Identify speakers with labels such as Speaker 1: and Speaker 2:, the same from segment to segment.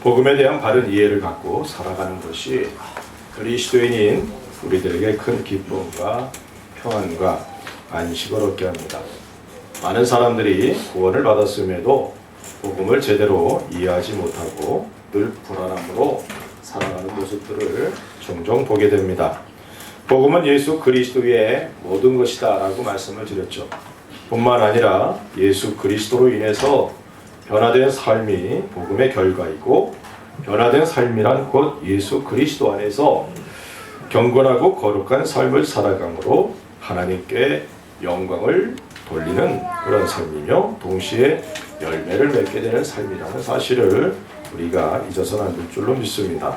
Speaker 1: 복음에 대한 바른 이해를 갖고 살아가는 것이 그리스도인인 우리들에게 큰 기쁨과 평안과 안식을 얻게 합니다. 많은 사람들이 구원을 받았음에도 복음을 제대로 이해하지 못하고 늘 불안함으로 살아가는 모습들을 종종 보게 됩니다. 복음은 예수 그리스도의 모든 것이다 라고 말씀을 드렸죠. 뿐만 아니라 예수 그리스도로 인해서 변화된 삶이 복음의 결과이고, 변화된 삶이란 곧 예수 그리스도 안에서 경건하고 거룩한 삶을 살아감으로 하나님께 영광을 돌리는 그런 삶이며, 동시에 열매를 맺게 되는 삶이라는 사실을 우리가 잊어서는 안 될 줄로 믿습니다.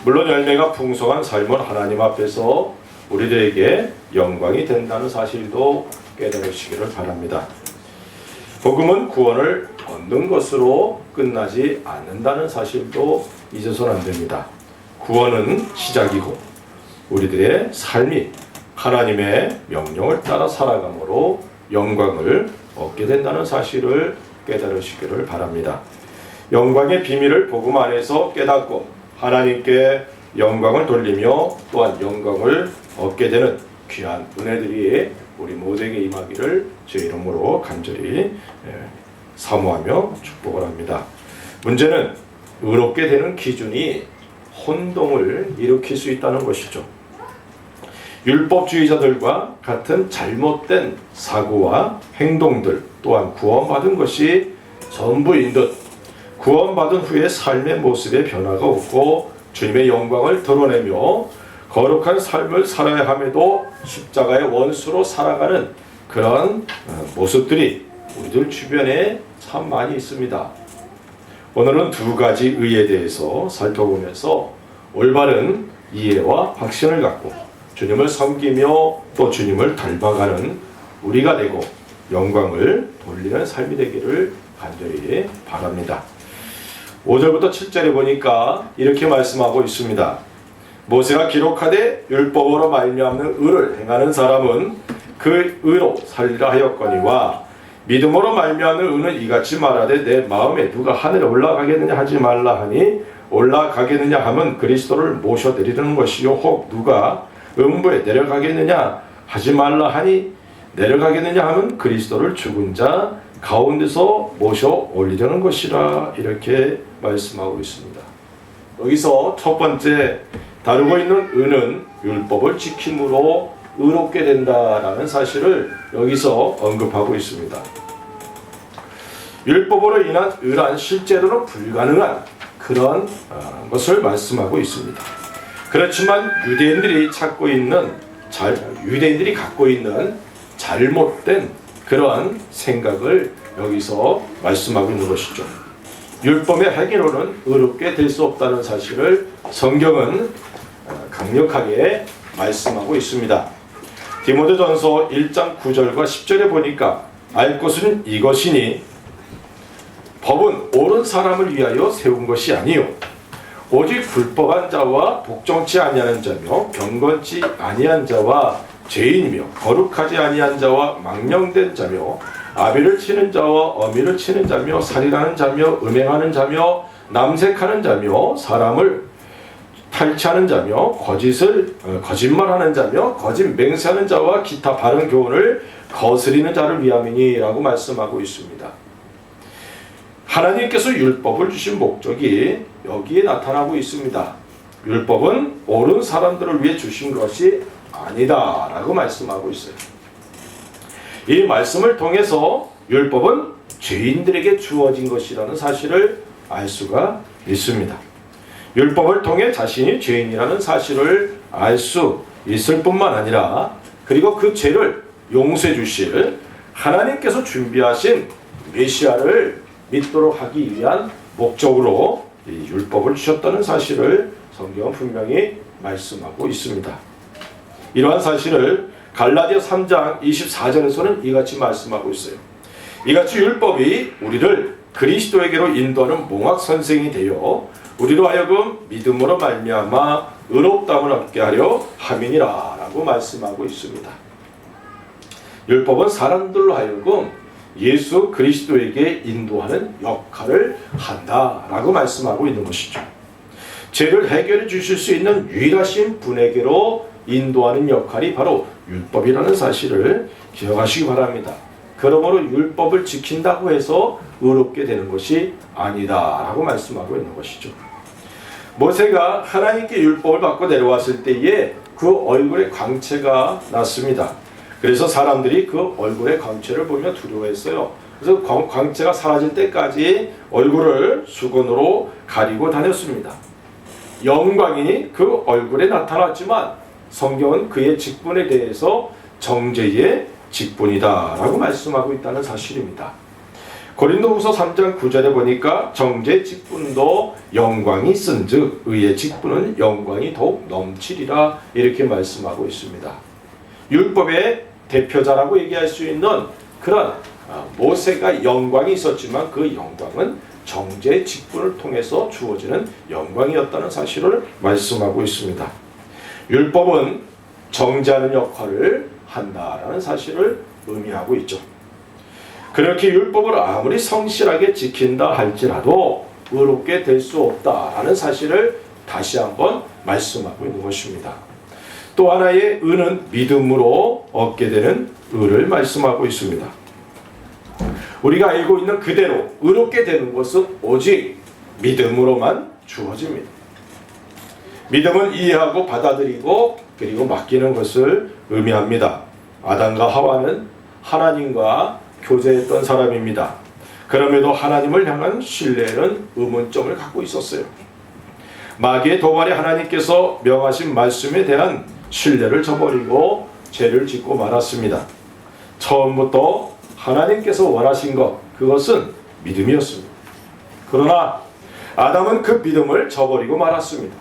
Speaker 1: 물론 열매가 풍성한 삶은 하나님 앞에서 우리들에게 영광이 된다는 사실도 깨달으시기를 바랍니다. 복음은 구원을 얻는 것으로 끝나지 않는다는 사실도 잊어서는 안 됩니다. 구원은 시작이고 우리들의 삶이 하나님의 명령을 따라 살아감으로 영광을 얻게 된다는 사실을 깨달으시기를 바랍니다. 영광의 비밀을 복음 안에서 깨닫고 하나님께 영광을 돌리며 또한 영광을 얻게 되는 귀한 은혜들이 우리 모두에게 임하기를 제 이름으로 간절히 사모하며 축복을 합니다. 문제는 의롭게 되는 기준이 혼동을 일으킬 수 있다는 것이죠. 율법주의자들과 같은 잘못된 사고와 행동들 또한 구원받은 것이 전부인 듯, 구원받은 후에 삶의 모습에 변화가 없고 주님의 영광을 드러내며 거룩한 삶을 살아야 함에도 십자가의 원수로 살아가는 그런 모습들이 우리들 주변에 참 많이 있습니다. 오늘은 두 가지 의에 대해서 살펴보면서 올바른 이해와 확신을 갖고 주님을 섬기며 또 주님을 닮아가는 우리가 되고 영광을 돌리는 삶이 되기를 간절히 바랍니다. 5절부터 7절에 보니까 이렇게 말씀하고 있습니다. 모세가 기록하되 율법으로 말미암는 의를 행하는 사람은 그 의로 살리라 하였거니와 믿음으로 말미암는 의는 이같이 말하되 내 마음에 누가 하늘에 올라가겠느냐 하지 말라 하니 올라가겠느냐 하면 그리스도를 모셔드리는 것이요 혹 누가 음부에 내려가겠느냐 하지 말라 하니 내려가겠느냐 하면 그리스도를 죽은 자 가운데서 모셔 올리려는 것이라 이렇게 말씀하고 있습니다. 여기서 첫 번째 다루고 있는 의는 율법을 지킴으로 의롭게 된다라는 사실을 여기서 언급하고 있습니다. 율법으로 인한 의란 실제로는 불가능한 그런 것을 말씀하고 있습니다. 그렇지만 유대인들이 갖고 있는 잘못된 그런 생각을 여기서 말씀하고 있는 것이죠. 율법의 행위로는 의롭게 될 수 없다는 사실을 성경은 강력하게 말씀하고 있습니다. 디모데전서 1장 9절과 10절에 보니까 알 것은 이것이니 법은 옳은 사람을 위하여 세운 것이 아니요 오직 불법한 자와 복종치 아니하는 자며 경건치 아니한 자와 죄인이며 거룩하지 아니한 자와 망령된 자며 아비를 치는 자와 어미를 치는 자며 살인하는 자며 음행하는 자며 남색하는 자며 사람을 탈취하는 자며 거짓말하는 자며 거짓 맹세하는 자와 기타 바른 교훈을 거스리는 자를 위함이니라고 말씀하고 있습니다. 하나님께서 율법을 주신 목적이 여기에 나타나고 있습니다. 율법은 옳은 사람들을 위해 주신 것이 아니다 라고 말씀하고 있어요. 이 말씀을 통해서 율법은 죄인들에게 주어진 것이라는 사실을 알 수가 있습니다. 율법을 통해 자신이 죄인이라는 사실을 알 수 있을 뿐만 아니라 그리고 그 죄를 용서해 주실 하나님께서 준비하신 메시아를 믿도록 하기 위한 목적으로 이 율법을 주셨다는 사실을 성경은 분명히 말씀하고 있습니다. 이러한 사실을 갈라디아 3장 24절에서는 이같이 말씀하고 있어요. 이같이 율법이 우리를 그리스도에게로 인도하는 몽학 선생이 되어 우리로 하여금 믿음으로 말미암아 의롭다함을 얻게 하려 함이니라 라고 말씀하고 있습니다. 율법은 사람들로 하여금 예수 그리스도에게 인도하는 역할을 한다라고 말씀하고 있는 것이죠. 죄를 해결해 주실 수 있는 유일하신 분에게로 인도하는 역할이 바로 율법이라는 사실을 기억하시기 바랍니다. 그러므로 율법을 지킨다고 해서 의롭게 되는 것이 아니다라고 말씀하고 있는 것이죠. 모세가 하나님께 율법을 받고 내려왔을 때에 그 얼굴에 광채가 났습니다. 그래서 사람들이 그 얼굴의 광채를 보며 두려워했어요. 그래서 광채가 사라질 때까지 얼굴을 수건으로 가리고 다녔습니다. 영광이 그 얼굴에 나타났지만 성경은 그의 직분에 대해서 정죄의 직분이다라고 말씀하고 있다는 사실입니다. 고린도후서 3장 9절에 보니까 정죄의 직분도 영광이 있은즉 의의 직분은 영광이 더욱 넘치리라 이렇게 말씀하고 있습니다. 율법의 대표자라고 얘기할 수 있는 그런 모세가 영광이 있었지만 그 영광은 정죄의 직분을 통해서 주어지는 영광이었다는 사실을 말씀하고 있습니다. 율법은 정죄하는 역할을 한다라는 사실을 의미하고 있죠. 그렇게 율법을 아무리 성실하게 지킨다 할지라도 의롭게 될 수 없다라는 사실을 다시 한번 말씀하고 있는 것입니다. 또 하나의 의는 믿음으로 얻게 되는 의를 말씀하고 있습니다. 우리가 알고 있는 그대로 의롭게 되는 것은 오직 믿음으로만 주어집니다. 믿음은 이해하고 받아들이고 그리고 맡기는 것을 의미합니다. 아담과 하와는 하나님과 교제했던 사람입니다. 그럼에도 하나님을 향한 신뢰는 의문점을 갖고 있었어요. 마귀의 도발에 하나님께서 명하신 말씀에 대한 신뢰를 저버리고 죄를 짓고 말았습니다. 처음부터 하나님께서 원하신 것, 그것은 믿음이었습니다. 그러나 아담은 그 믿음을 저버리고 말았습니다.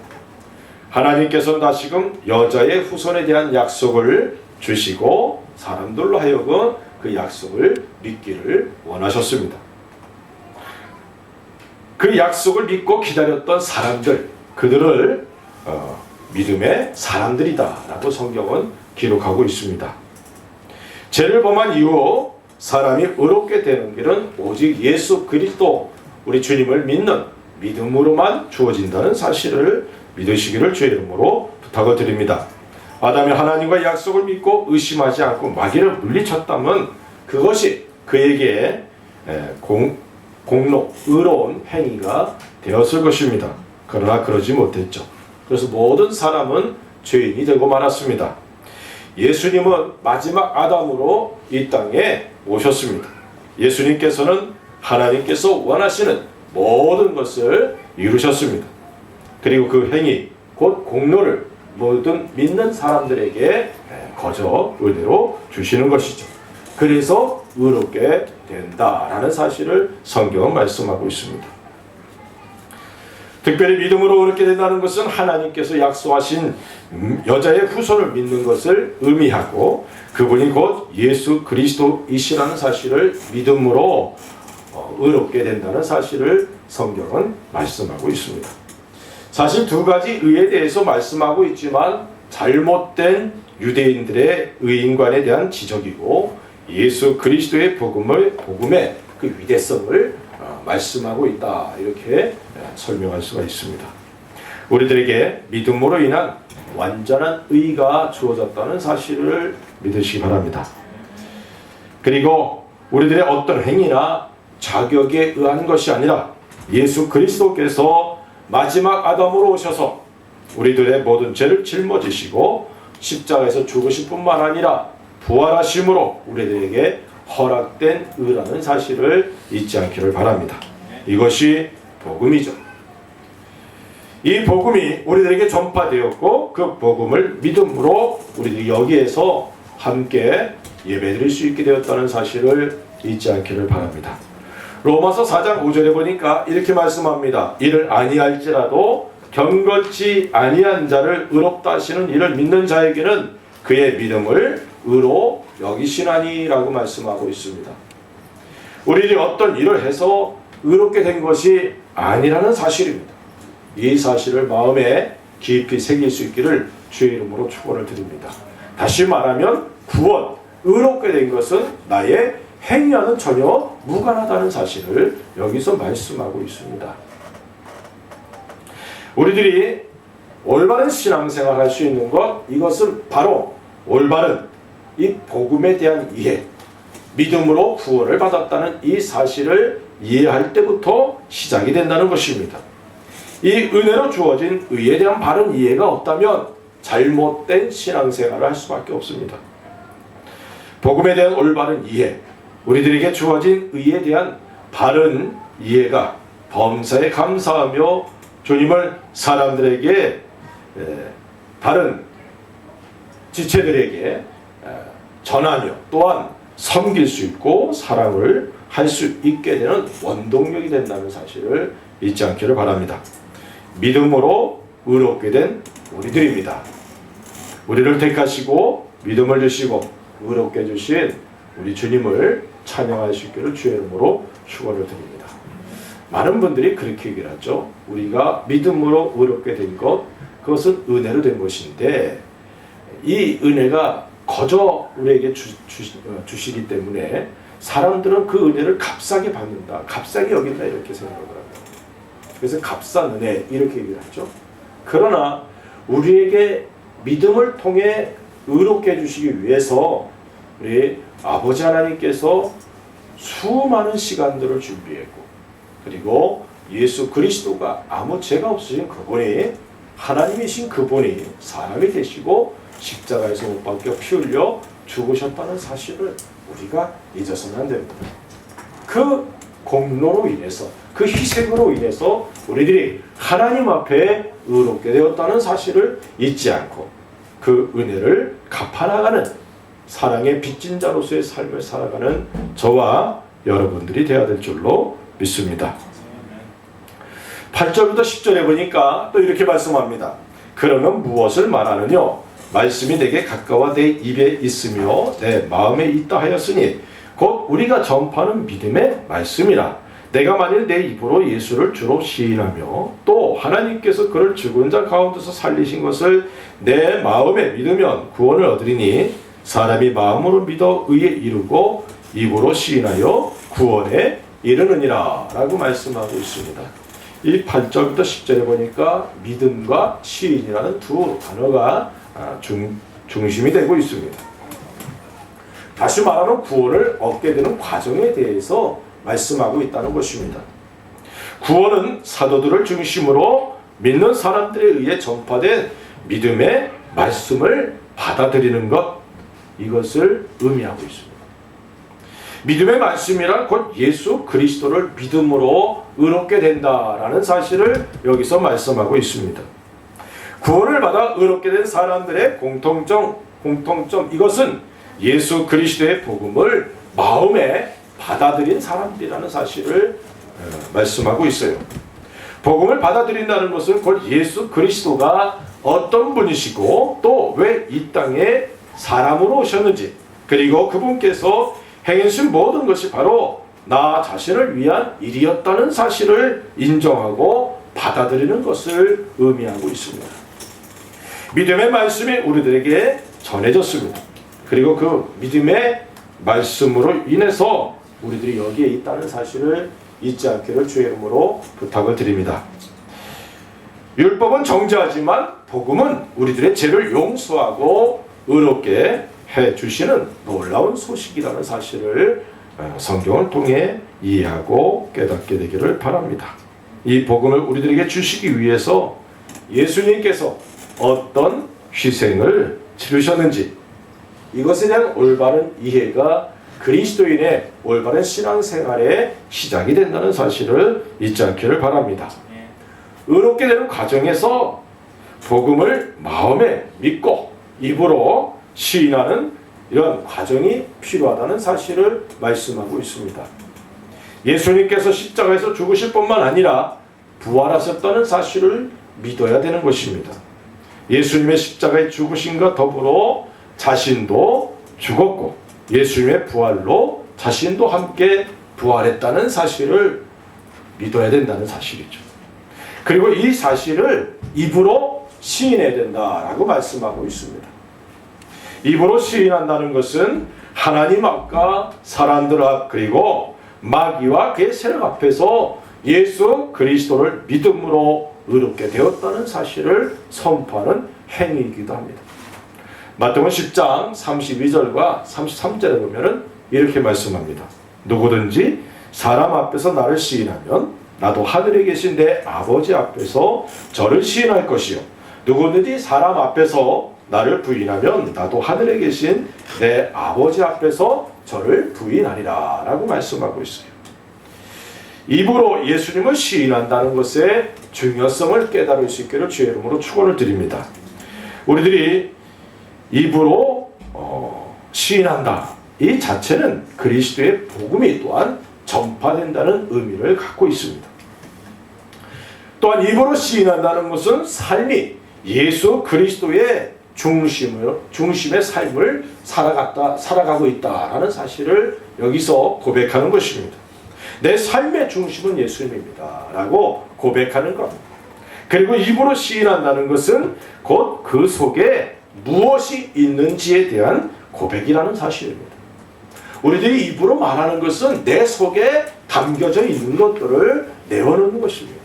Speaker 1: 하나님께서는 다시금 여자의 후손에 대한 약속을 주시고 사람들로 하여금 그 약속을 믿기를 원하셨습니다. 그 약속을 믿고 기다렸던 사람들, 그들을 믿음의 사람들이다 라고 성경은 기록하고 있습니다. 죄를 범한 이후 사람이 의롭게 되는 길은 오직 예수 그리스도 우리 주님을 믿는 믿음으로만 주어진다는 사실을 믿으시기를 주의 이름으로 부탁을 드립니다. 아담이 하나님과 약속을 믿고 의심하지 않고 마귀를 물리쳤다면 그것이 그에게 공로, 의로운 행위가 되었을 것입니다. 그러나 그러지 못했죠. 그래서 모든 사람은 죄인이 되고 말았습니다. 예수님은 마지막 아담으로 이 땅에 오셨습니다. 예수님께서는 하나님께서 원하시는 모든 것을 이루셨습니다. 그리고 그 행위, 곧 공로를 모든 믿는 사람들에게 거저 의대로 주시는 것이죠. 그래서 의롭게 된다라는 사실을 성경은 말씀하고 있습니다. 특별히 믿음으로 의롭게 된다는 것은 하나님께서 약속하신 여자의 후손을 믿는 것을 의미하고 그분이 곧 예수 그리스도이시라는 사실을 믿음으로 의롭게 된다는 사실을 성경은 말씀하고 있습니다. 사실 두 가지 의에 대해서 말씀하고 있지만 잘못된 유대인들의 의인관에 대한 지적이고 예수 그리스도의 복음의 그 위대성을 말씀하고 있다 이렇게 설명할 수가 있습니다. 우리들에게 믿음으로 인한 완전한 의가 주어졌다는 사실을 믿으시기 바랍니다. 그리고 우리들의 어떤 행위나 자격에 의한 것이 아니라 예수 그리스도께서 마지막 아담으로 오셔서 우리들의 모든 죄를 짊어지시고 십자가에서 죽으실 뿐만 아니라 부활하심으로 우리들에게 허락된 의라는 사실을 잊지 않기를 바랍니다. 이것이 복음이죠. 이 복음이 우리들에게 전파되었고 그 복음을 믿음으로 우리들이 여기에서 함께 예배드릴 수 있게 되었다는 사실을 잊지 않기를 바랍니다. 로마서 4장 5절에 보니까 이렇게 말씀합니다. 이를 아니할지라도 경건치 아니한 자를 의롭다 하시는 이를 믿는 자에게는 그의 믿음을 의로 여기시나니라고 말씀하고 있습니다. 우리들이 어떤 일을 해서 의롭게 된 것이 아니라는 사실입니다. 이 사실을 마음에 깊이 새길 수 있기를 주의 이름으로 축원을 드립니다. 다시 말하면 구원, 의롭게 된 것은 나의 행위와는 전혀 무관하다는 사실을 여기서 말씀하고 있습니다. 우리들이 올바른 신앙생활을 할 수 있는 것, 이것은 바로 올바른 이 복음에 대한 이해, 믿음으로 구원을 받았다는 이 사실을 이해할 때부터 시작이 된다는 것입니다. 이 은혜로 주어진 의에 대한 바른 이해가 없다면 잘못된 신앙생활을 할 수밖에 없습니다. 복음에 대한 올바른 이해, 우리들에게 주어진 의에 대한 바른 이해가 범사에 감사하며 주님을 사람들에게, 다른 지체들에게 전하며 또한 섬길 수 있고 사랑을 할 수 있게 되는 원동력이 된다는 사실을 잊지 않기를 바랍니다. 믿음으로 의롭게 된 우리들입니다. 우리를 택하시고 믿음을 주시고 의롭게 해주신 우리 주님을 찬양할 수 있기를 주의 이름으로 축원을 드립니다. 많은 분들이 그렇게 얘기를 하죠. 우리가 믿음으로 의롭게 된 것, 그것은 은혜로 된 것인데 이 은혜가 거저 우리에게 주시기 때문에 사람들은 그 은혜를 값싸게 받는다, 값싸게 여긴다 이렇게 생각을 합니다. 그래서 값싼 은혜 이렇게 얘기를 하죠. 그러나 우리에게 믿음을 통해 의롭게 해주시기 위해서 우리 아버지 하나님께서 수많은 시간들을 준비했고, 그리고 예수 그리스도가 아무 죄가 없으신 그분이, 하나님이신 그분이 사람이 되시고 십자가에서 못 박혀 피 흘려 죽으셨다는 사실을 우리가 잊어서는 안 됩니다. 그 공로로 인해서, 그 희생으로 인해서 우리들이 하나님 앞에 의롭게 되었다는 사실을 잊지 않고 그 은혜를 갚아나가는 사랑의 빚진 자로서의 삶을 살아가는 저와 여러분들이 되어야 될 줄로 믿습니다. 8절부터 10절에 보니까 또 이렇게 말씀합니다. 그러면 무엇을 말하느냐? 말씀이 내게 가까워 내 입에 있으며 내 마음에 있다 하였으니 곧 우리가 전파하는 믿음의 말씀이라. 내가 만일 내 입으로 예수를 주로 시인하며 또 하나님께서 그를 죽은 자 가운데서 살리신 것을 내 마음에 믿으면 구원을 얻으리니 사람이 마음으로 믿어 의에 이르고 입으로 시인하여 구원에 이르느니라 라고 말씀하고 있습니다. 이 8절부터 10절에 보니까 믿음과 시인이라는 두 단어가 중심이 되고 있습니다. 다시 말하면 구원을 얻게 되는 과정에 대해서 말씀하고 있다는 것입니다. 구원은 사도들을 중심으로 믿는 사람들에 의해 전파된 믿음의 말씀을 받아들이는 것, 이것을 의미하고 있습니다. 믿음의 말씀이란 곧 예수 그리스도를 믿음으로 의롭게 된다라는 사실을 여기서 말씀하고 있습니다. 구원을 받아 의롭게 된 사람들의 공통점, 이것은 예수 그리스도의 복음을 마음에 받아들인 사람들이라는 사실을 말씀하고 있어요. 복음을 받아들인다는 것은 곧 예수 그리스도가 어떤 분이시고 또 왜 이 땅에 사람으로 오셨는지, 그리고 그분께서 행하신 모든 것이 바로 나 자신을 위한 일이었다는 사실을 인정하고 받아들이는 것을 의미하고 있습니다. 믿음의 말씀이 우리들에게 전해졌습니다. 그리고 그 믿음의 말씀으로 인해서 우리들이 여기에 있다는 사실을 잊지 않기를 주의 이름으로 부탁을 드립니다. 율법은 정죄하지만 복음은 우리들의 죄를 용서하고 의롭게 해주시는 놀라운 소식이라는 사실을 성경을 통해 이해하고 깨닫게 되기를 바랍니다. 이 복음을 우리들에게 주시기 위해서 예수님께서 어떤 희생을 치르셨는지, 이것에 대한 올바른 이해가 그리스도인의 올바른 신앙생활의 시작이 된다는 사실을 잊지 않기를 바랍니다. 의롭게 되는 과정에서 복음을 마음에 믿고 입으로 시인하는 이런 과정이 필요하다는 사실을 말씀하고 있습니다. 예수님께서 십자가에서 죽으실 뿐만 아니라 부활하셨다는 사실을 믿어야 되는 것입니다. 예수님의 십자가의 죽으심과 더불어 자신도 죽었고 예수님의 부활로 자신도 함께 부활했다는 사실을 믿어야 된다는 사실이죠. 그리고 이 사실을 입으로 시인해야 된다라고 말씀하고 있습니다. 입으로 시인한다는 것은 하나님 앞과 사람들 앞 그리고 마귀와 그의 세력 앞에서 예수 그리스도를 믿음으로 의롭게 되었다는 사실을 선포하는 행위이기도 합니다. 마태복음 10장 32절과 33절에 보면은 이렇게 말씀합니다. 누구든지 사람 앞에서 나를 시인하면 나도 하늘에 계신 내 아버지 앞에서 저를 시인할 것이요 누구든지 사람 앞에서 나를 부인하면 나도 하늘에 계신 내 아버지 앞에서 저를 부인하리라 라고 말씀하고 있어요. 입으로 예수님을 시인한다는 것의 중요성을 깨달을 수 있기를 주의 이름으로 축원을 드립니다. 우리들이 입으로 시인한다. 이 자체는 그리스도의 복음이 또한 전파된다는 의미를 갖고 있습니다. 또한 입으로 시인한다는 것은 삶이 예수 그리스도의 중심의 삶을 살아가고 있다라는 사실을 여기서 고백하는 것입니다. 내 삶의 중심은 예수님입니다 라고 고백하는 겁니다. 그리고 입으로 시인한다는 것은 곧 그 속에 무엇이 있는지에 대한 고백이라는 사실입니다. 우리들이 입으로 말하는 것은 내 속에 담겨져 있는 것들을 내어놓는 것입니다.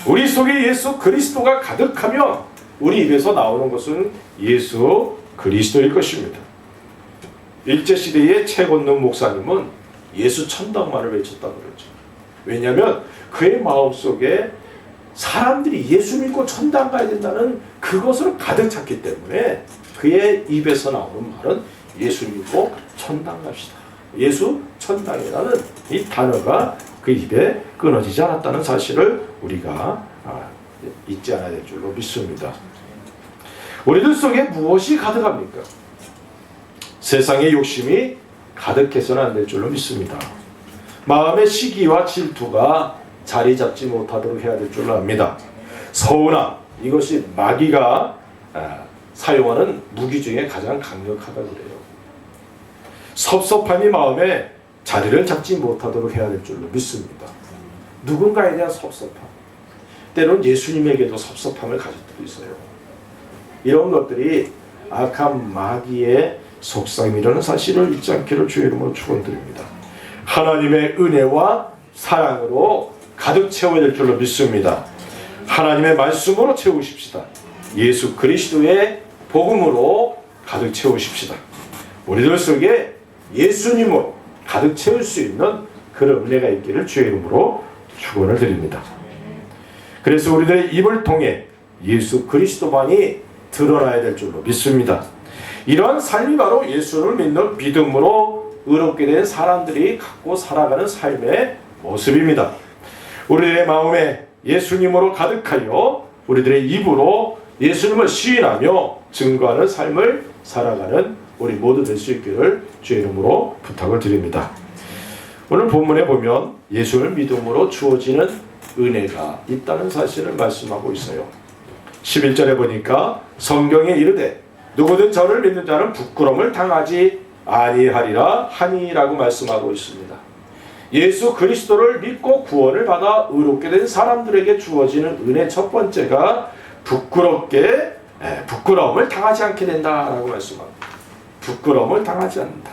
Speaker 1: 우리 속에 예수 그리스도가 가득하면 우리 입에서 나오는 것은 예수 그리스도일 것입니다. 일제시대의 최건능 목사님은 예수 천당만을 외쳤다고 그러죠. 왜냐하면 그의 마음속에 사람들이 예수 믿고 천당 가야 된다는 그것으로 가득 찼기 때문에 그의 입에서 나오는 말은 예수 믿고 천당 갑시다. 예수 천당이라는 이 단어가 그 입에 끊어지지 않았다는 사실을 우리가 잊지 않아야 될 줄로 믿습니다. 우리들 속에 무엇이 가득합니까? 세상의 욕심이 가득해서는 안 될 줄로 믿습니다. 마음의 시기와 질투가 자리 잡지 못하도록 해야 될 줄로 압니다. 서운함, 이것이 마귀가 사용하는 무기 중에 가장 강력하다고 그래요. 섭섭함이 마음에 자리를 잡지 못하도록 해야 될 줄로 믿습니다. 누군가에 대한 섭섭함, 때로는 예수님에게도 섭섭함을 가질 때도 있어요. 이런 것들이 악한 마귀의 속삭임이라는 사실을 잊지 않기를 주의 이름으로 축원드립니다. 하나님의 은혜와 사랑으로 가득 채워야 될 줄로 믿습니다. 하나님의 말씀으로 채우십시다. 예수 그리스도의 복음으로 가득 채우십시다. 우리들 속에 예수님으로 가득 채울 수 있는 그런 은혜가 있기를 주의 이름으로 축원을 드립니다. 그래서 우리들의 입을 통해 예수 그리스도만이 드러나야 될 줄로 믿습니다. 이러한 삶이 바로 예수를 믿는 믿음으로 의롭게 된 사람들이 갖고 살아가는 삶의 모습입니다. 우리들의 마음에 예수님으로 가득하여 우리들의 입으로 예수님을 시인하며 증거하는 삶을 살아가는 우리 모두 될 수 있기를 주의 이름으로 부탁을 드립니다. 오늘 본문에 보면 예수를 믿음으로 주어지는 은혜가 있다는 사실을 말씀하고 있어요. 11절에 보니까 성경에 이르되 누구든 저를 믿는 자는 부끄러움을 당하지 아니하리라 하니라고 말씀하고 있습니다. 예수 그리스도를 믿고 구원을 받아 의롭게 된 사람들에게 주어지는 은혜 첫 번째가 부끄러움을 당하지 않게 된다라고 말씀합니다. 부끄러움을 당하지 않는다.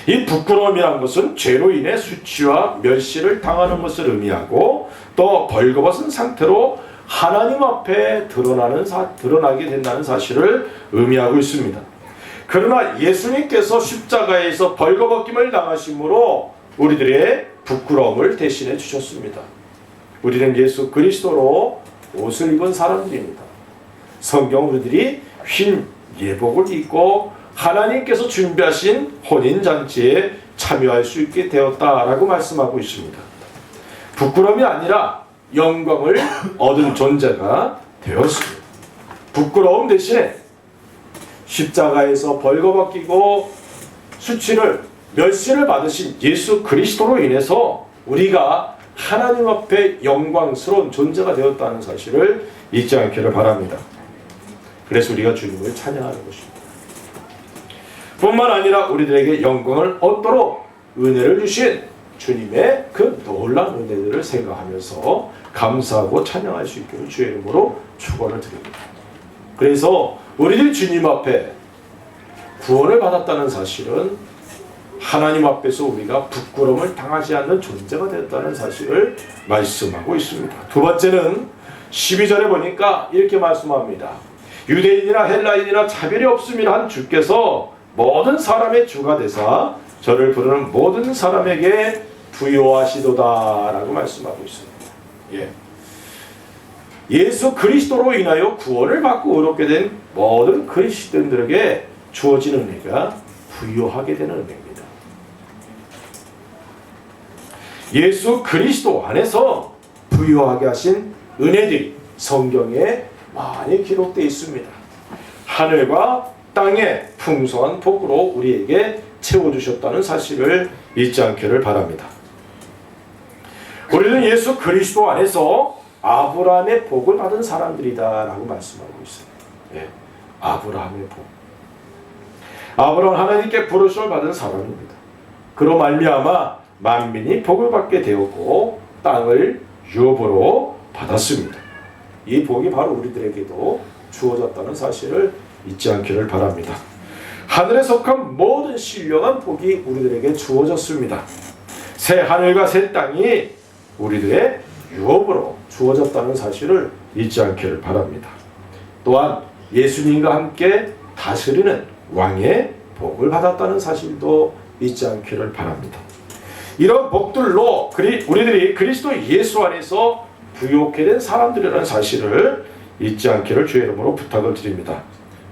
Speaker 1: 이 부끄러움이란 것은 죄로 인해 수치와 멸시를 당하는 것을 의미하고 또 벌거벗은 상태로 하나님 앞에 드러나게 된다는 사실을 의미하고 있습니다. 그러나 예수님께서 십자가에서 벌거벗김을 당하심으로 우리들의 부끄러움을 대신해 주셨습니다. 우리는 예수 그리스도로 옷을 입은 사람들입니다. 성경 우리들이 흰 예복을 입고 하나님께서 준비하신 혼인잔치에 참여할 수 있게 되었다라고 말씀하고 있습니다. 부끄러움이 아니라 영광을 얻은 존재가 되었습니다. 부끄러움 대신에 십자가에서 벌거벗기고 수치를 멸시를 받으신 예수 그리스도로 인해서 우리가 하나님 앞에 영광스러운 존재가 되었다는 사실을 잊지 않기를 바랍니다. 그래서 우리가 주님을 찬양하는 것입니다. 뿐만 아니라 우리들에게 영광을 얻도록 은혜를 주신 주님의 그 놀라운 은혜들을 생각하면서 감사하고 찬양할 수 있기를 주의 이름으로 축원을 드립니다. 그래서 우리들 주님 앞에 구원을 받았다는 사실은 하나님 앞에서 우리가 부끄러움을 당하지 않는 존재가 됐다는 사실을 말씀하고 있습니다. 두 번째는 12절에 보니까 이렇게 말씀합니다. 유대인이나 헬라인이나 차별이 없음이라 한 주께서 모든 사람의 주가 되사 저를 부르는 모든 사람에게 부요하시도다 라고 말씀하고 있습니다. 예수 그리스도로 인하여 구원을 받고 의롭게 된 모든 그리스도인들에게 주어지는 은혜가 부요하게 되는 은혜입니다. 예수 그리스도 안에서 부요하게 하신 은혜들이 성경에 많이 기록되어 있습니다. 하늘과 땅의 풍성한 복으로 우리에게 채워주셨다는 사실을 잊지 않기를 바랍니다. 우리는 예수 그리스도 안에서 아브라함의 복을 받은 사람들이다 라고 말씀하고 있어요. 아브라함의 복. 아브라함은 하나님께 부르심을 받은 사람입니다. 그로 말미암아 만민이 복을 받게 되었고 땅을 유업으로 받았습니다. 이 복이 바로 우리들에게도 주어졌다는 사실을 잊지 않기를 바랍니다. 하늘에 속한 모든 신령한 복이 우리들에게 주어졌습니다. 새 하늘과 새 땅이 우리들의 유업으로 주어졌다는 사실을 잊지 않기를 바랍니다. 또한 예수님과 함께 다스리는 왕의 복을 받았다는 사실도 잊지 않기를 바랍니다. 이런 복들로 우리들이 그리스도 예수 안에서 부요케 된 사람들이라는 사실을 잊지 않기를 주의 이름으로 부탁을 드립니다.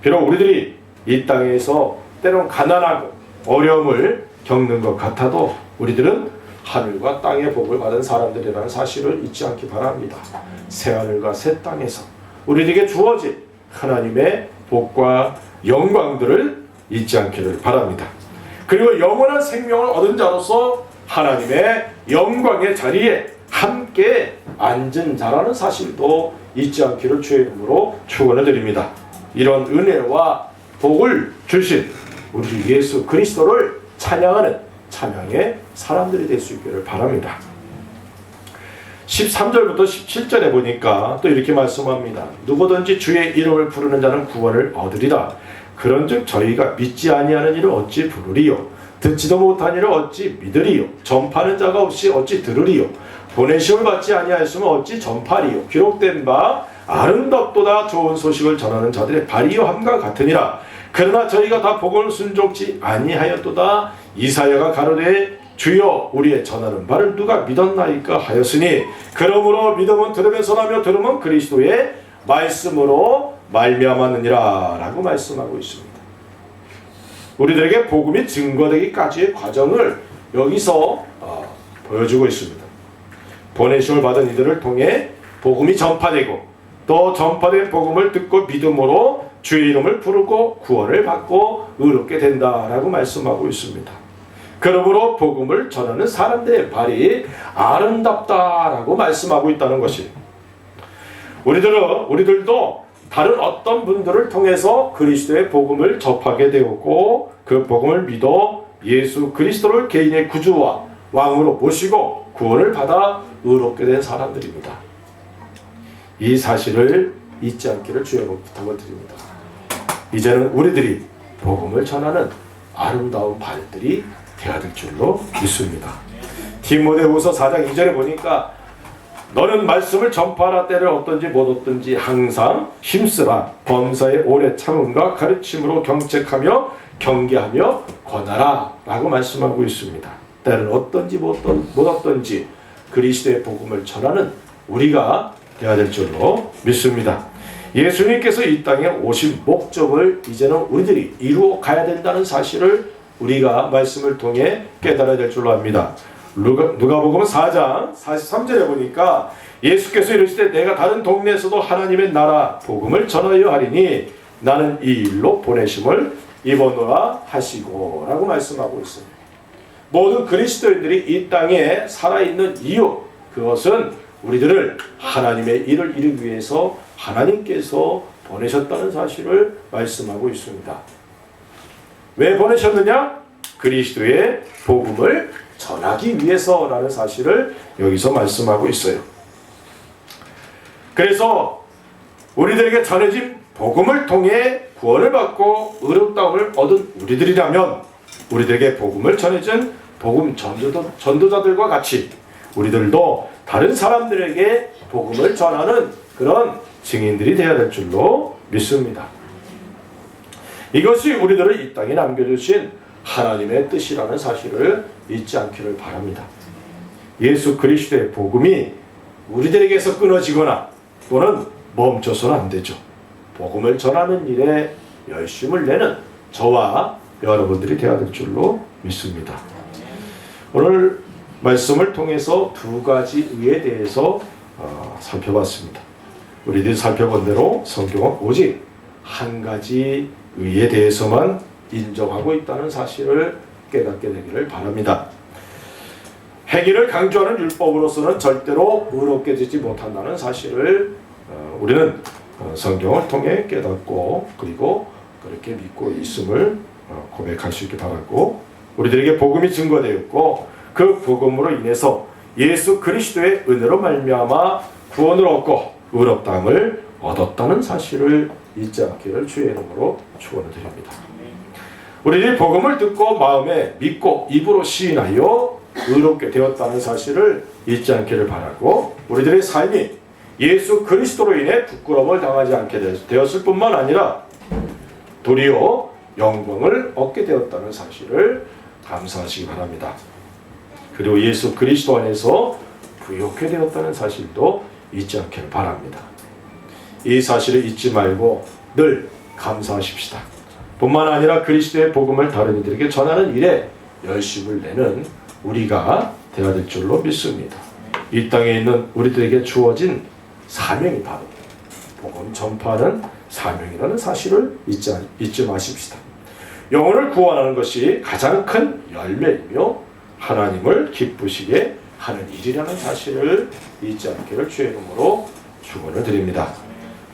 Speaker 1: 비록 우리들이 이 땅에서 때론 가난하고 어려움을 겪는 것 같아도 우리들은 하늘과 땅의 복을 받은 사람들이라는 사실을 잊지 않기 바랍니다. 새 하늘과 새 땅에서 우리에게 주어진 하나님의 복과 영광들을 잊지 않기를 바랍니다. 그리고 영원한 생명을 얻은 자로서 하나님의 영광의 자리에 함께 앉은 자라는 사실도 잊지 않기를 주의 이름으로 축원을 드립니다. 이런 은혜와 복을 주신 우리 예수 그리스도를 찬양하는 찬양의 사람들이 될 수 있기를 바랍니다. 13절부터 17절에 보니까 또 이렇게 말씀합니다. 누구든지 주의 이름을 부르는 자는 구원을 얻으리라. 그런즉 저희가 믿지 아니하는 이를 어찌 부르리요? 듣지도 못한 이를 어찌 믿으리요? 전파하는 자가 없이 어찌 들으리요? 보내심을 받지 아니하였으면 어찌 전파리요? 기록된 바 아름답도다 좋은 소식을 전하는 자들의 발이요 함과 같으니라. 그러나 저희가 다 복음을 순종치 아니하였도다. 이사야가 가로되 주여 우리의 전하는 바를 누가 믿었나이까 하였으니 그러므로 믿음은 들으면서 나며 들음은 그리스도의 말씀으로 말미암았느니라 라고 말씀하고 있습니다. 우리들에게 복음이 증거되기까지의 과정을 여기서 보여주고 있습니다. 보내심을 받은 이들을 통해 복음이 전파되고 또 전파된 복음을 듣고 믿음으로 주의 이름을 부르고 구원을 받고 의롭게 된다라고 말씀하고 있습니다. 그러므로 복음을 전하는 사람들의 발이 아름답다라고 말씀하고 있다는 것이 우리들도 다른 어떤 분들을 통해서 그리스도의 복음을 접하게 되었고 그 복음을 믿어 예수 그리스도를 개인의 구주와 왕으로 모시고 구원을 받아 의롭게 된 사람들입니다. 이 사실을 잊지 않기를 주의 부탁을 드립니다. 이제는 우리들이 복음을 전하는 아름다운 발들이 되어야 될 줄로 믿습니다. 디모데후서 4장 2절에 보니까 너는 말씀을 전파하라. 때를 얻든지 못 얻든지 항상 힘쓰라. 범사의 오래 참음과 가르침으로 경책하며 경계하며 권하라 라고 말씀하고 있습니다. 때를 얻든지 못 얻든지 그리스도의 복음을 전하는 우리가 되어야 될 줄로 믿습니다. 예수님께서 이 땅에 오신 목적을 이제는 우리들이 이루어 가야 된다는 사실을 우리가 말씀을 통해 깨달아야 될 줄로 압니다. 누가복음 4장 43절에 보니까 예수께서 이르시되 내가 다른 동네에서도 하나님의 나라 복음을 전하여 하리니 나는 이 일로 보내심을 입었노라 하시고 라고 말씀하고 있습니다. 모든 그리스도인들이 이 땅에 살아있는 이유, 그것은 우리들을 하나님의 일을 이루기 위해서 하나님께서 보내셨다는 사실을 말씀하고 있습니다. 왜 보내셨느냐? 그리스도의 복음을 전하기 위해서라는 사실을 여기서 말씀하고 있어요. 그래서 우리들에게 전해진 복음을 통해 구원을 받고 의롭다움을 얻은 우리들이라면 우리들에게 복음을 전해준 복음 전도자들과 같이 우리들도 다른 사람들에게 복음을 전하는 그런 증인들이 되어야 될 줄로 믿습니다. 이것이 우리들을 이 땅에 남겨주신 하나님의 뜻이라는 사실을 잊지 않기를 바랍니다. 예수 그리스도의 복음이 우리들에게서 끊어지거나 또는 멈춰서는 안 되죠. 복음을 전하는 일에 열심을 내는 저와 여러분들이 되어야 될 줄로 믿습니다. 오늘 말씀을 통해서 두 가지 의에 대해서 살펴봤습니다. 우리들이 살펴본 대로 성경은 오직 한 가지 의에 대해서만 인정하고 있다는 사실을 깨닫게 되기를 바랍니다. 행위를 강조하는 율법으로서는 절대로 의롭게 되지 못한다는 사실을 우리는 성경을 통해 깨닫고 그리고 그렇게 믿고 있음을 고백할 수 있게 바라고, 우리들에게 복음이 증거되었고 그 복음으로 인해서 예수 그리스도의 은혜로 말미암아 구원을 얻고 의롭다함을 얻었다는 사실을 잊지 않기를 주의 이름으로 축원을 드립니다. 우리들이 복음을 듣고 마음에 믿고 입으로 시인하여 의롭게 되었다는 사실을 잊지 않기를 바라고, 우리들의 삶이 예수 그리스도로 인해 부끄러움을 당하지 않게 되었을 뿐만 아니라 도리어 영광을 얻게 되었다는 사실을 감사하시기 바랍니다. 그리고 예수 그리스도 안에서 부욕해 되었다는 사실도 잊지 않기를 바랍니다. 이 사실을 잊지 말고 늘 감사하십시다. 뿐만 아니라 그리스도의 복음을 다른 이들에게 전하는 일에 열심을 내는 우리가 되어야 될 줄로 믿습니다. 이 땅에 있는 우리들에게 주어진 사명이 바로 복음 전파하는 사명이라는 사실을 잊지 마십시다. 영혼을 구원하는 것이 가장 큰 열매이며 하나님을 기쁘시게 하는 일이라는 사실을 잊지 않기를 주의 이름으로 축원을 드립니다.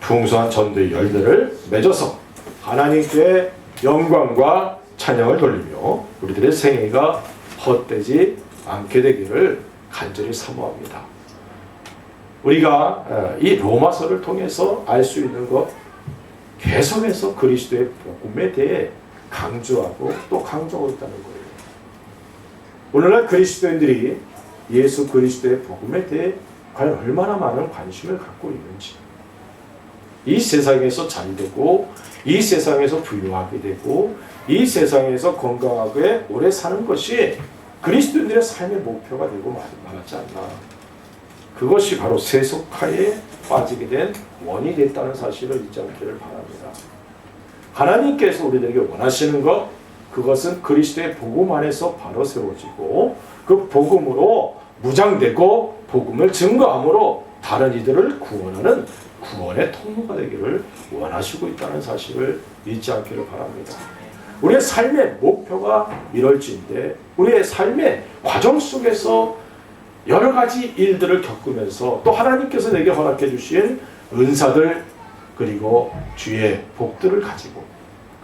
Speaker 1: 풍성한 전도의 열매를 맺어서 하나님께 영광과 찬양을 돌리며 우리들의 생애가 헛되지 않게 되기를 간절히 사모합니다. 우리가 이 로마서를 통해서 알 수 있는 것, 계속해서 그리스도의 복음에 대해 강조하고 또 강조하고 있다는 거예요. 오늘날 그리스도인들이 예수 그리스도의 복음에 대해 과연 얼마나 많은 관심을 갖고 있는지, 이 세상에서 잘되고 이 세상에서 부유하게 되고 이 세상에서 건강하게 오래 사는 것이 그리스도인들의 삶의 목표가 되고 말았지 않나. 그것이 바로 세속화에 빠지게 된 원인이 됐다는 사실을 잊지 않기를 바랍니다. 하나님께서 우리들에게 원하시는 것, 그것은 그리스도의 복음 안에서 바로 세워지고 그 복음으로 무장되고 복음을 증거함으로 다른 이들을 구원하는 구원의 통로가 되기를 원하시고 있다는 사실을 잊지 않기를 바랍니다. 우리의 삶의 목표가 이럴지인데 우리의 삶의 과정 속에서 여러 가지 일들을 겪으면서 또 하나님께서 내게 허락해 주신 은사들 그리고 주의 복들을 가지고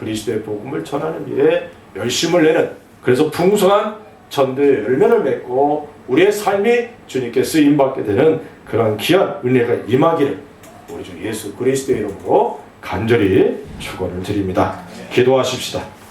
Speaker 1: 그리스도의 복음을 전하는 일에 열심을 내는, 그래서 풍성한 전도의 열매를 맺고 우리의 삶이 주님께 쓰임받게 되는 그런 귀한 은혜가 임하기를 우리 주 예수 그리스도의 이름으로 간절히 축원을 드립니다. 기도하십시다.